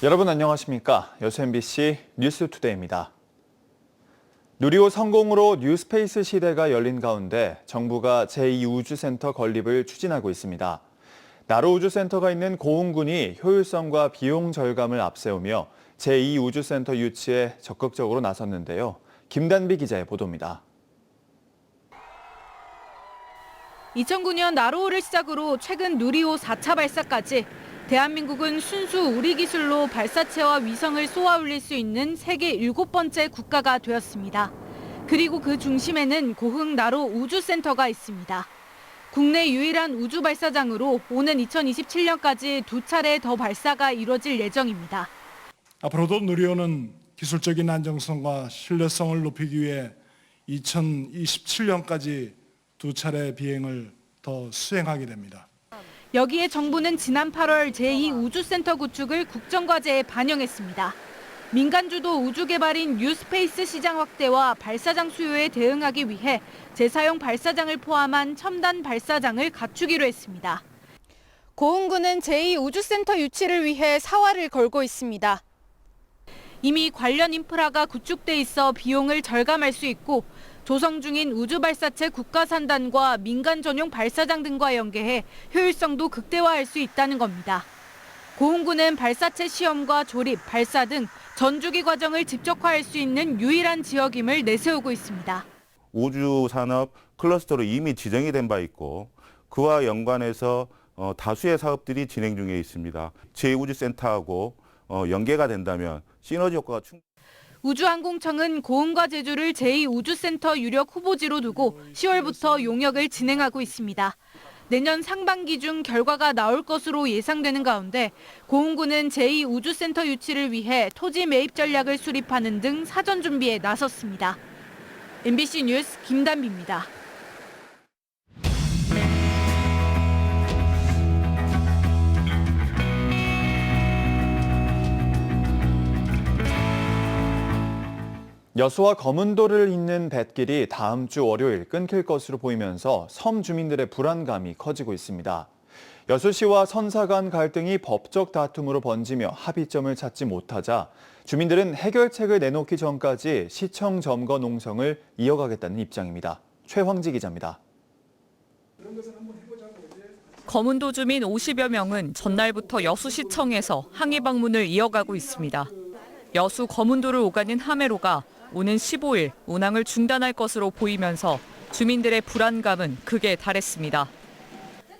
여러분 안녕하십니까? 여수 MBC 뉴스투데이입니다. 누리호 성공으로 뉴스페이스 시대가 열린 가운데 정부가 제2우주센터 건립을 추진하고 있습니다. 나로우주센터가 있는 고흥군이 효율성과 비용 절감을 앞세우며 제2우주센터 유치에 적극적으로 나섰는데요. 김단비 기자의 보도입니다. 2009년 나로호를 시작으로 최근 누리호 4차 발사까지 대한민국은 순수 우리 기술로 발사체와 위성을 쏘아 올릴 수 있는 세계 7번째 국가가 되었습니다. 그리고 그 중심에는 고흥 나로 우주센터가 있습니다. 국내 유일한 우주 발사장으로 오는 2027년까지 2차례 더 발사가 이뤄질 예정입니다. 앞으로도 누리호는 기술적인 안정성과 신뢰성을 높이기 위해 2027년까지 2차례 비행을 더 수행하게 됩니다. 여기에 정부는 지난 8월 제2우주센터 구축을 국정과제에 반영했습니다. 민간주도 우주개발인 뉴스페이스 시장 확대와 발사장 수요에 대응하기 위해 재사용 발사장을 포함한 첨단 발사장을 갖추기로 했습니다. 고흥군은 제2우주센터 유치를 위해 사활을 걸고 있습니다. 이미 관련 인프라가 구축돼 있어 비용을 절감할 수 있고 조성 중인 우주발사체 국가산단과 민간 전용 발사장 등과 연계해 효율성도 극대화할 수 있다는 겁니다. 고흥군은 발사체 시험과 조립, 발사 등 전주기 과정을 집적화할 수 있는 유일한 지역임을 내세우고 있습니다. 우주산업 클러스터로 이미 지정이 된 바 있고 그와 연관해서 다수의 사업들이 진행 중에 있습니다. 제2우주센터하고 연계가 된다면 시너지 효과가 충분합니다. 우주항공청은 고흥과 제주를 제2우주센터 유력 후보지로 두고 10월부터 용역을 진행하고 있습니다. 내년 상반기 중 결과가 나올 것으로 예상되는 가운데 고흥군은 제2우주센터 유치를 위해 토지 매입 전략을 수립하는 등 사전 준비에 나섰습니다. MBC 뉴스 김단비입니다. 여수와 거문도를 잇는 뱃길이 다음 주 월요일 끊길 것으로 보이면서 섬 주민들의 불안감이 커지고 있습니다. 여수시와 선사 간 갈등이 법적 다툼으로 번지며 합의점을 찾지 못하자 주민들은 해결책을 내놓기 전까지 시청 점거 농성을 이어가겠다는 입장입니다. 최황지 기자입니다. 거문도 주민 50여 명은 전날부터 여수시청에서 항의 방문을 이어가고 있습니다. 여수 거문도를 오가는 하메로가 오는 15일 운항을 중단할 것으로 보이면서 주민들의 불안감은 극에 달했습니다.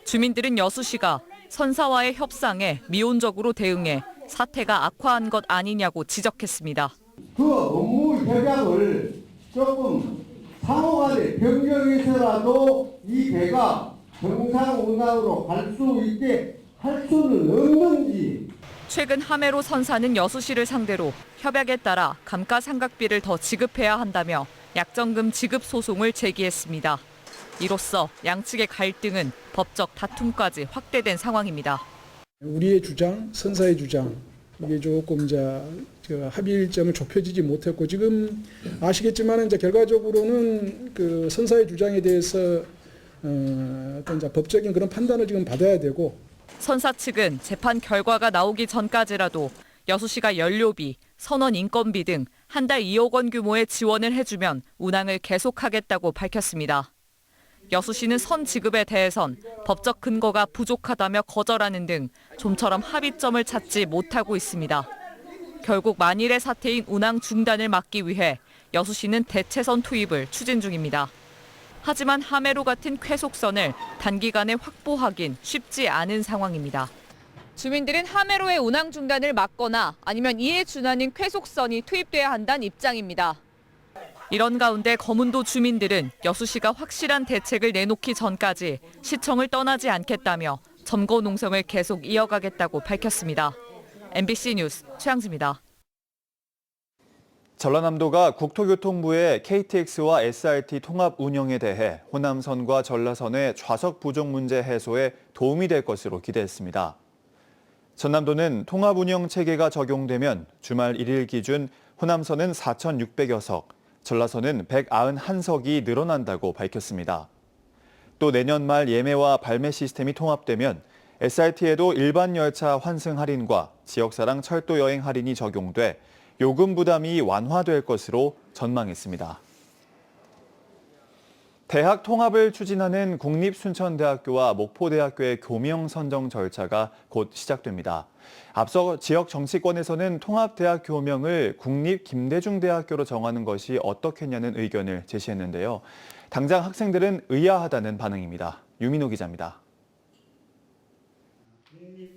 주민들은 여수시가 선사와의 협상에 미온적으로 대응해 사태가 악화한 것 아니냐고 지적했습니다. 그 업무 협약을 조금 상호간에 변경해서라도 이 배가 정상 운항으로 갈 수 있게 할 수는 없는지. 최근 하메로 선사는 여수시를 상대로 협약에 따라 감가상각비를 더 지급해야 한다며 약정금 지급 소송을 제기했습니다. 이로써 양측의 갈등은 법적 다툼까지 확대된 상황입니다. 우리의 주장, 선사의 주장, 이게 조금 이제 합의 일정을 좁혀지지 못했고 지금 아시겠지만 이제 결과적으로는 그 선사의 주장에 대해서 어떤 이제 법적인 그런 판단을 지금 받아야 되고. 선사 측은 재판 결과가 나오기 전까지라도 여수시가 연료비, 선원 인건비 등 한 달 2억 원 규모의 지원을 해주면 운항을 계속하겠다고 밝혔습니다. 여수시는 선 지급에 대해선 법적 근거가 부족하다며 거절하는 등 좀처럼 합의점을 찾지 못하고 있습니다. 결국 만일의 사태인 운항 중단을 막기 위해 여수시는 대체선 투입을 추진 중입니다. 하지만 하메로 같은 쾌속선을 단기간에 확보하긴 쉽지 않은 상황입니다. 주민들은 하메로의 운항 중단을 막거나 아니면 이에 준하는 쾌속선이 투입돼야 한다는 입장입니다. 이런 가운데 거문도 주민들은 여수시가 확실한 대책을 내놓기 전까지 시청을 떠나지 않겠다며 점거 농성을 계속 이어가겠다고 밝혔습니다. MBC 뉴스 최양지입니다. 전라남도가 국토교통부의 KTX와 SRT 통합 운영에 대해 호남선과 전라선의 좌석 부족 문제 해소에 도움이 될 것으로 기대했습니다. 전남도는 통합 운영 체계가 적용되면 주말 1일 기준 호남선은 4,600여 석, 전라선은 191석이 늘어난다고 밝혔습니다. 또 내년 말 예매와 발매 시스템이 통합되면 SRT에도 일반 열차 환승 할인과 지역사랑 철도 여행 할인이 적용돼 요금 부담이 완화될 것으로 전망했습니다. 대학 통합을 추진하는 국립순천대학교와 목포대학교의 교명 선정 절차가 곧 시작됩니다. 앞서 지역 정치권에서는 통합대학 교명을 국립김대중대학교로 정하는 것이 어떻겠냐는 의견을 제시했는데요. 당장 학생들은 의아하다는 반응입니다. 유민호 기자입니다.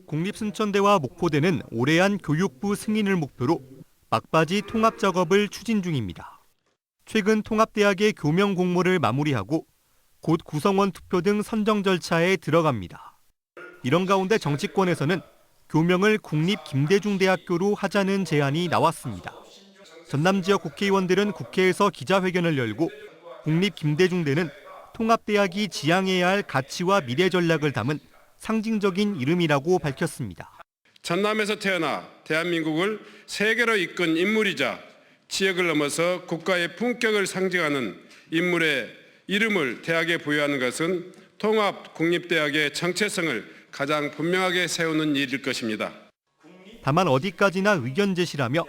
국립순천대와 목포대는 올해안 교육부 승인을 목표로 막바지 통합 작업을 추진 중입니다. 최근 통합대학의 교명 공모를 마무리하고 곧 구성원 투표 등 선정 절차에 들어갑니다. 이런 가운데 정치권에서는 교명을 국립김대중대학교로 하자는 제안이 나왔습니다. 전남 지역 국회의원들은 국회에서 기자회견을 열고 국립김대중대는 통합대학이 지향해야 할 가치와 미래 전략을 담은 상징적인 이름이라고 밝혔습니다. 전남에서 태어나 대한민국을 세계로 이끈 인물이자 지역을 넘어서 국가의 품격을 상징하는 인물의 이름을 대학에 부여하는 것은 통합 국립대학의 정체성을 가장 분명하게 세우는 일일 것입니다. 다만 어디까지나 의견 제시라며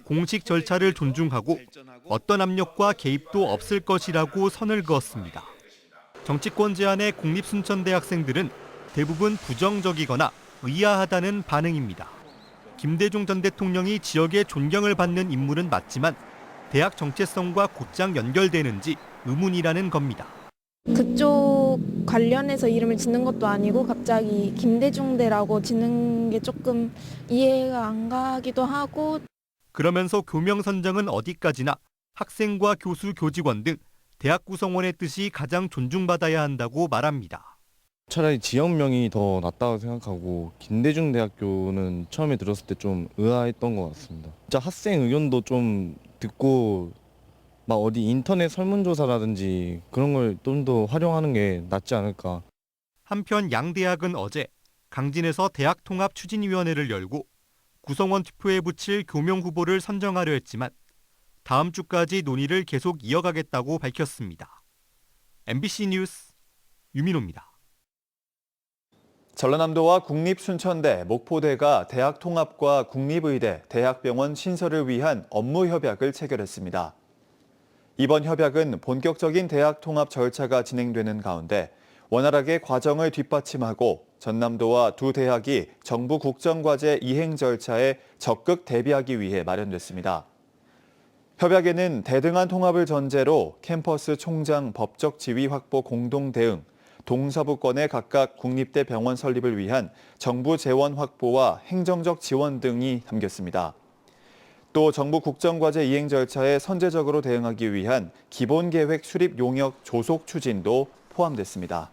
공식 절차를 존중하고 어떤 압력과 개입도 없을 것이라고 선을 그었습니다. 정치권 제안에 국립순천대 학생들은 대부분 부정적이거나 의아하다는 반응입니다. 김대중 전 대통령이 지역의 존경을 받는 인물은 맞지만 대학 정체성과 곧장 연결되는지 의문이라는 겁니다. 그쪽 관련해서 이름을 짓는 것도 아니고 갑자기 김대중대라고 짓는 게 조금 이해가 안 가기도 하고. 그러면서 교명 선정은 어디까지나 학생과 교수, 교직원 등 대학 구성원의 뜻이 가장 존중받아야 한다고 말합니다. 차라리 지역명이 더 낫다고 생각하고 김대중대학교는 처음에 들었을 때 좀 의아했던 것 같습니다. 진짜 학생 의견도 좀 듣고 막 어디 인터넷 설문조사라든지 그런 걸 좀 더 활용하는 게 낫지 않을까. 한편 양 대학은 어제 강진에서 대학통합추진위원회를 열고 구성원 투표에 붙일 교명 후보를 선정하려 했지만 다음 주까지 논의를 계속 이어가겠다고 밝혔습니다. MBC 뉴스 유민호입니다. 전라남도와 국립순천대, 목포대가 대학 통합과 국립의대, 대학병원 신설을 위한 업무 협약을 체결했습니다. 이번 협약은 본격적인 대학 통합 절차가 진행되는 가운데 원활하게 과정을 뒷받침하고 전남도와 두 대학이 정부 국정과제 이행 절차에 적극 대비하기 위해 마련됐습니다. 협약에는 대등한 통합을 전제로 캠퍼스 총장 법적 지위 확보 공동 대응, 동서부권의 각각 국립대 병원 설립을 위한 정부 재원 확보와 행정적 지원 등이 담겼습니다. 또 정부 국정과제 이행 절차에 선제적으로 대응하기 위한 기본계획 수립 용역 조속 추진도 포함됐습니다.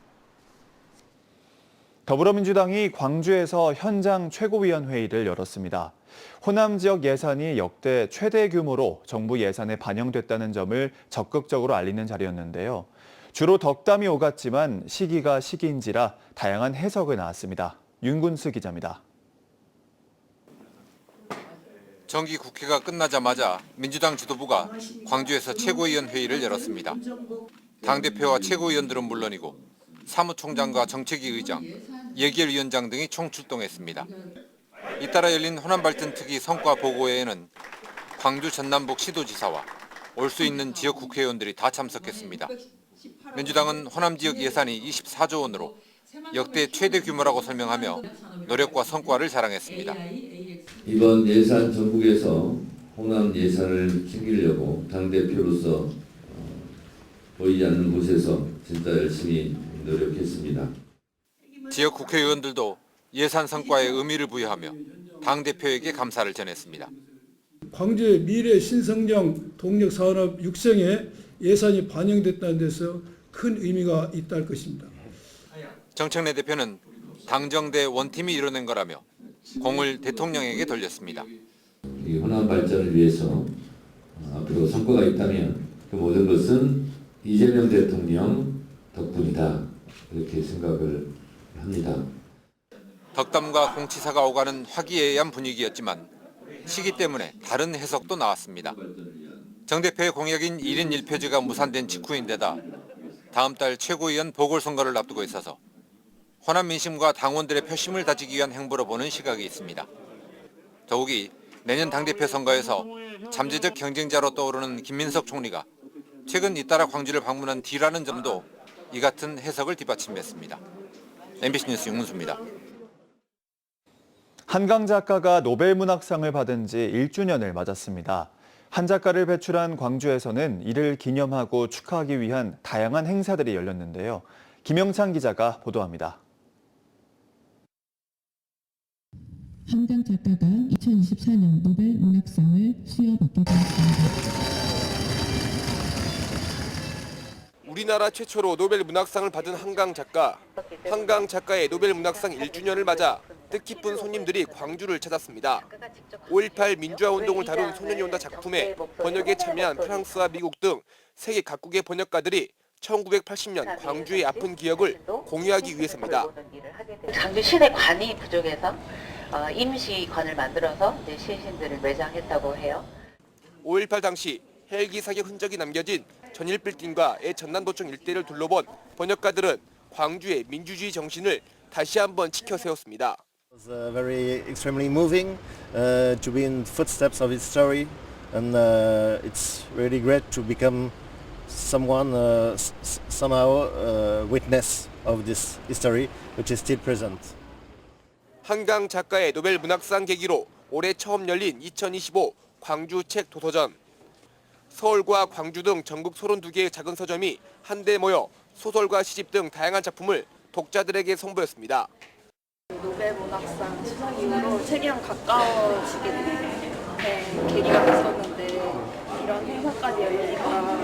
더불어민주당이 광주에서 현장 최고위원회의를 열었습니다. 호남 지역 예산이 역대 최대 규모로 정부 예산에 반영됐다는 점을 적극적으로 알리는 자리였는데요. 주로 덕담이 오갔지만 시기가 시기인지라 다양한 해석이 나왔습니다. 윤군수 기자입니다. 정기 국회가 끝나자마자 민주당 지도부가 광주에서 최고위원 회의를 열었습니다. 당대표와 최고위원들은 물론이고 사무총장과 정책위 의장, 예결위원장 등이 총출동했습니다. 잇따라 열린 호남발전특위 성과 보고회에는 광주 전남북 시도지사와 올 수 있는 지역 국회의원들이 다 참석했습니다. 민주당은 호남 지역 예산이 24조 원으로 역대 최대 규모라고 설명하며 노력과 성과를 자랑했습니다. 이번 예산 전국에서 호남 예산을 챙기려고 당대표로서 보이지 않는 곳에서 진짜 열심히 노력했습니다. 지역 국회의원들도 예산 성과에 의미를 부여하며 당대표에게 감사를 전했습니다. 광주의 미래 신성장 동력 산업 육성에 예산이 반영됐다는 데서 큰 의미가 있다 할 것입니다. 정청래 대표는 당정대 원팀이 이뤄낸 거라며 공을 대통령에게 돌렸습니다. 이 호남 발전을 위해서 앞으로 성과가 있다면 그 모든 것은 이재명 대통령 덕분이다 이렇게 생각을 합니다. 덕담과 공치사가 오가는 화기애애한 분위기였지만 시기 때문에 다른 해석도 나왔습니다. 정 대표의 공약인 1인 1표제가 무산된 직후인데다 다음 달 최고위원 보궐선거를 앞두고 있어서 호남 민심과 당원들의 표심을 다지기 위한 행보로 보는 시각이 있습니다. 더욱이 내년 당대표 선거에서 잠재적 경쟁자로 떠오르는 김민석 총리가 최근 잇따라 광주를 방문한 뒤라는 점도 이 같은 해석을 뒷받침했습니다. MBC 뉴스 윤문수입니다. 한강 작가가 노벨문학상을 받은 지 1주년을 맞았습니다. 한 작가를 배출한 광주에서는 이를 기념하고 축하하기 위한 다양한 행사들이 열렸는데요. 김영찬 기자가 보도합니다. 한강 작가가 2024년 노벨 문학상을 수여받게 되었습니다. 우리나라 최초로 노벨 문학상을 받은 한강 작가. 한강 작가의 노벨 문학상 1주년을 맞아 뜻깊은 손님들이 광주를 찾았습니다. 5.18 민주화 운동을 다룬 소년이 온다 작품에 번역에 참여한 프랑스와 미국 등 세계 각국의 번역가들이 1980년 광주의 아픈 기억을 공유하기 위해서입니다. 광주 시내 관이 부족해서 임시관을 만들어서 시신들을 매장했다고 해요. 5.18 당시 헬기 사격 흔적이 남겨진 전일빌딩과 전남도청 일대를 둘러본 번역가들은 광주의 민주주의 정신을 다시 한번 지켜 세웠습니다. It was very extremely moving to be in footsteps of his story, and it's really great to become someone somehow witness of this history, which is still present. 한강 작가의 노벨 문학상 계기로 올해 처음 열린 2025 광주 책 도서전. 서울과 광주 등 전국 32개의 작은 서점이 한데 모여 소설과 시집 등 다양한 작품을 독자들에게 선보였습니다. 노벨 문학상 수상 이후로 책이랑 가까워지게 된 계기가 됐었는데 이런 행사까지 열리니까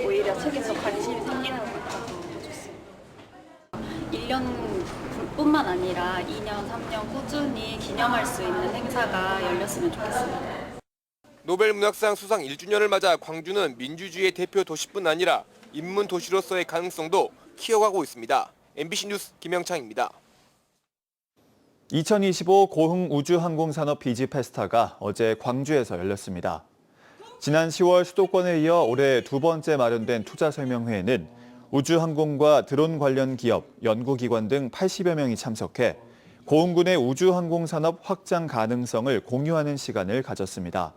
오히려 책에서 관심이 생기는 것 같아서 좋습니다. 1년뿐만 아니라 2년, 3년 꾸준히 기념할 수 있는 행사가 열렸으면 좋겠습니다. 노벨 문학상 수상 1주년을 맞아 광주는 민주주의의 대표 도시뿐 아니라 인문 도시로서의 가능성도 키워가고 있습니다. MBC 뉴스 김영창입니다. 2025 고흥 우주항공산업 비즈 페스타가 어제 광주에서 열렸습니다. 지난 10월 수도권에 이어 올해 두 번째 마련된 투자설명회에는 우주항공과 드론 관련 기업, 연구기관 등 80여 명이 참석해 고흥군의 우주항공산업 확장 가능성을 공유하는 시간을 가졌습니다.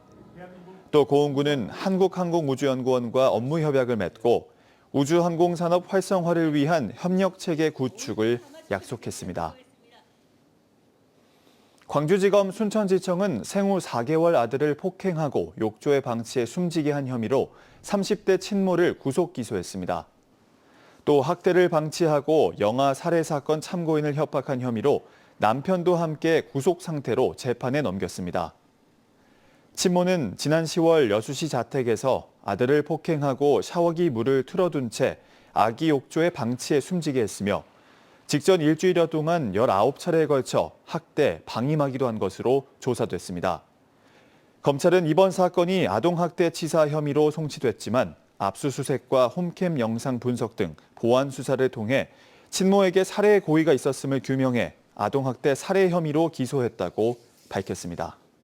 또 고흥군은 한국항공우주연구원과 업무 협약을 맺고 우주항공산업 활성화를 위한 협력체계 구축을 약속했습니다. 광주지검 순천지청은 생후 4개월 아들을 폭행하고 욕조에 방치해 숨지게 한 혐의로 30대 친모를 구속 기소했습니다. 또 학대를 방치하고 영아 살해 사건 참고인을 협박한 혐의로 남편도 함께 구속 상태로 재판에 넘겼습니다. 친모는 지난 10월 여수시 자택에서 아들을 폭행하고 샤워기 물을 틀어둔 채 아기 욕조에 방치해 숨지게 했으며 직전 일주일여 동안 19차례에 걸쳐 학대, 방임하기도 한 것으로 조사됐습니다. 검찰은 이번 사건이 아동학대 치사 혐의로 송치됐지만 압수수색과 홈캠 영상 분석 등 보안 수사를 통해 친모에게 살해 고의가 있었음을 규명해 아동학대 살해 혐의로 기소했다고 밝혔습니다.